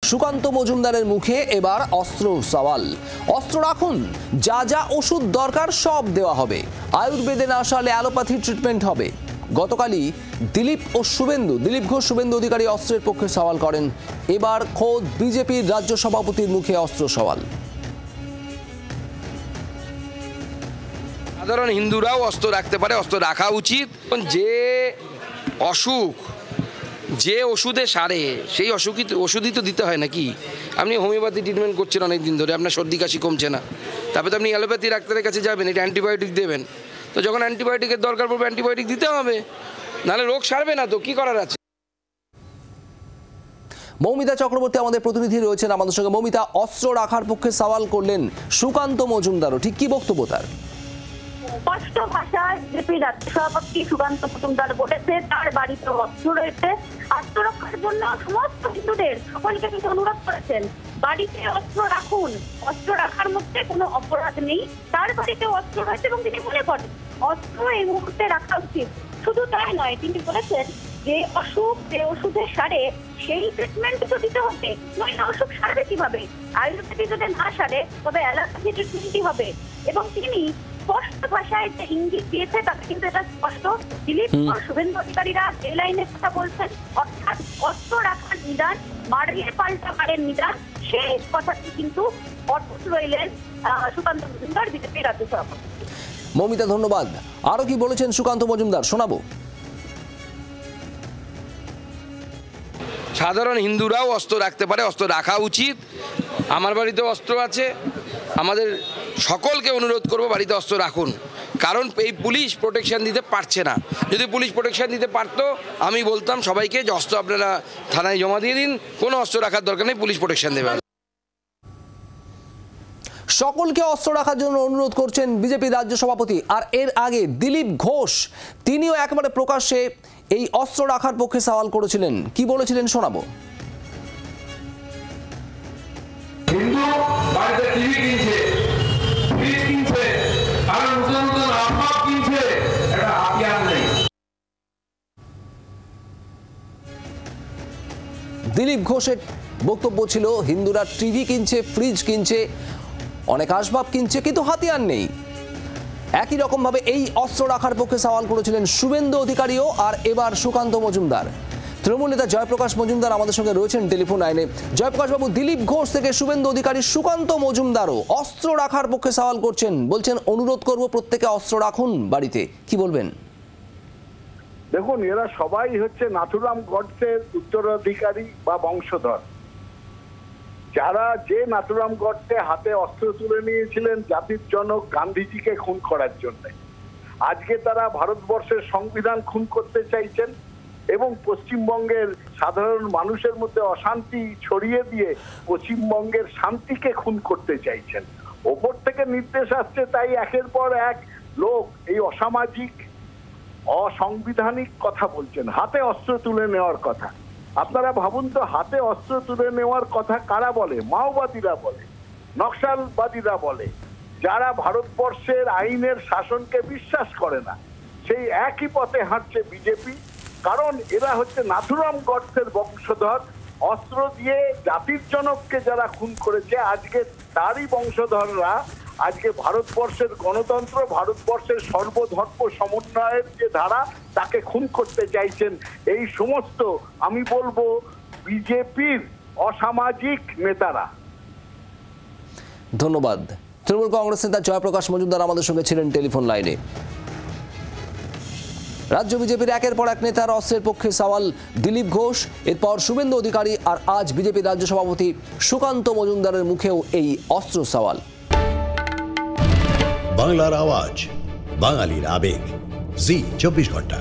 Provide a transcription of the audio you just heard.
সুকান্ত মজুমদারের মুখে এবার অস্ত্র সওয়াল। অস্ত্র রাখুন, যা যা ওষুধ দরকার সব দেওয়া হবে, আয়ুর্বেদে না সারলে অ্যালোপ্যাথি ট্রিটমেন্ট হবে। গতকালই দিলীপ ঘোষ শুভেন্দু অধিকারী অস্ত্রের পক্ষে সওয়াল করেন। এবার খোদ বিজেপির রাজ্য সভাপতির মুখে অস্ত্র সওয়াল। সাধারণ হিন্দুরাও অস্ত্র রাখতে পারে, অস্ত্র রাখা উচিত। যে অসুখ যে ওষুধে সারে সেই ওষুধই তো দিতে হয় নাকি? আপনি হোমিওপ্যাথি ট্রিটমেন্ট করছেন অনেক দিন ধরে, আপনার সর্দি কাশি কমছে না, তারপরে তো আপনি অ্যালোপ্যাথি ডাক্তারের কাছে যাবেন, এটা অ্যান্টিবায়োটিক দেবেন। তো যখন অ্যান্টিবায়োটিকের দরকার পড়বে অ্যান্টিবায়োটিক দিতে হবে, নাহলে রোগ সারবে না। তো কি করার আছে? মৌমিতা চক্রবর্তী আমাদের প্রতিনিধি রয়েছেন আমাদের সঙ্গে। মৌমিতা, অস্ত্র রাখার পক্ষে সওয়াল করলেন সুকান্ত মজুমদারও, ঠিক কি বক্তব্য তার? স্পষ্ট ভাষায় বিজেপি রাজ্য সভাপতি সুকান্ত মজুমদার বলেছে তার বাড়িতে অস্ত্র রয়েছে। আত্মরক্ষার জন্য সমস্ত হিন্দুদের সকলকে কিন্তু অনুরোধ করেছেন, বাড়িতে অস্ত্র রাখুন, অস্ত্র রাখার মধ্যে কোনো অপরাধ নেই। তার বাড়িতে অস্ত্র রয়েছে এবং তিনি মনে করেন অস্ত্র এই মুহূর্তে রাখা উচিত। শুধু তাই নয়, তিনি বলেছেন যে অসুখ যে ওষুধে সারে সেই ট্রিটমেন্ট তো দিতে হবে, নইলে অসুখ সারবে কিভাবে? আয়ুর্বেদিক যদি না সারে তবে অ্যালোপ্যাথি ট্রিটমেন্টই হবে। এবং তিনি স্পষ্ট ভাষায় যে ইঙ্গিত দিয়েছে তাতে কিন্তু এটা স্পষ্ট। দিলীপ শুভেন্দু অধিকারীরা যে লাইনের কথা বলছেন, অর্থাৎ অস্ত্র রাখার নিদান, মারলে পাল্টা মারের নিদান, সেই কথাটি কিন্তু অটুট রইলেন সুকান্ত মজুমদার, বিজেপি রাজ্য সভাপতি। মৌমিতা, ধন্যবাদ। আরো কি বলেছেন সুকান্ত মজুমদার, শোনাবো। সাধারণ হিন্দুরাও অস্ত্র রাখতে পারে, অস্ত্র রাখা উচিত। আমার বাড়িতে অস্ত্র আছে, আমাদের সকলকে অনুরোধ করব বাড়িতে অস্ত্র রাখুন। কারণ এই পুলিশ প্রোটেকশন দিতে পারছে না। যদি পুলিশ প্রোটেকশন দিতে পারতো আমি বলতাম সবাইকে যে অস্ত্র আপনারা থানায় জমা দিয়ে দিন, কোনো অস্ত্র রাখার দরকার নেই, পুলিশ প্রোটেকশন দেবে। সকলকে অস্ত্র রাখার জন্য অনুরোধ করছেন বিজেপি রাজ্য সভাপতি। আর এর আগে দিলীপ ঘোষ তিনিও একেবারে প্রকাশ্যে এই অস্ত্র রাখার পক্ষে সওয়াল করেছিলেন। কি বলেছিলেন শোনাবো। হিন্দু বাড়িতে টিভি কিনছে, ফ্রিজ কিনছে, আর নতুন নতুন আসবাব কিনছে, এটা হাতিয়ার নেই। দিলীপ ঘোষের বক্তব্য ছিল হিন্দুরা টিভি কিনছে, ফ্রিজ কিনছে, অনেক আসবাব কিনছে, কিন্তু হাতিয়ার নেই। একই রকম ভাবে এই অস্ত্র রাখার পক্ষে সওয়াল করেছিলেন শুভেন্দু অধিকারীও। আর এবার সুকান্ত মজুমদার। তৃণমূল নেতা জয়প্রকাশ মজুমদার আমাদের সঙ্গে রয়েছেন টেলিফোন লাইনে। জয়প্রকাশ বাবু, দিলীপ ঘোষ থেকে শুভেন্দু অধিকারী, সুকান্ত মজুমদারও অস্ত্র রাখার পক্ষে সওয়াল করছেন, বলছেন অনুরোধ করব প্রত্যেকে অস্ত্র রাখুন বাড়িতে। কি বলবেন? দেখুন, এরা সবাই হচ্ছে নাথুরাম গডসের উত্তরাধিকারী বা বংশধর, যারা যে নাথুরাম গডসে হাতে অস্ত্র তুলে নিয়েছিলেন জাতির জনক গান্ধীজিকে খুন করার জন্য। আজকে তারা ভারতবর্ষের সংবিধান খুন করতে চাইছেন এবং পশ্চিমবঙ্গের সাধারণ মানুষের মধ্যে অশান্তি ছড়িয়ে দিয়ে পশ্চিমবঙ্গের শান্তিকে খুন করতে চাইছেন। ওপর থেকে নির্দেশ আসছে, তাই একের পর এক লোক এই অসামাজিক অসাংবিধানিক কথা বলছেন, হাতে অস্ত্র তুলে নেওয়ার কথা। আপনারা ভাবুন তো, হাতে অস্ত্র তুলে নেওয়ার কথা কারা বলে? মাওবাদীরা বলে, নকশালবাদীরা বলে, যারা ভারতবর্ষের আইনের শাসনকে বিশ্বাস করে না। সেই একই পথে হাঁটছে বিজেপি, কারণ এরা হচ্ছে নাথুরাম গডসের বংশধর। অস্ত্র দিয়ে জাতির জনককে যারা খুন করেছে, আজকে তারই বংশধররা আজকে ভারতবর্ষের গণতন্ত্র, ভারতবর্ষের সর্বধর্ম সমন্বয়ের যে ধারা, তাকে খুন করতে চাইছেন। এই সমস্ত আমি বলবো বিজেপির অসামাজিক নেতারা। ধন্যবাদ। তৃণমূল কংগ্রেস নেতা জয়প্রকাশ মজুমদার আমাদের সঙ্গে ছিলেন টেলিফোন লাইনে। রাজ্য বিজেপির একের পর এক নেতার অস্ত্রের পক্ষে সওয়াল দিলীপ ঘোষ, এরপর শুভেন্দু অধিকারী, আর আজ বিজেপির রাজ্য সভাপতি সুকান্ত মজুমদারের মুখেও এই অস্ত্র সওয়াল। বাংলার আওয়াজ, বাঙালির আবেগ, জি 24 ঘন্টা।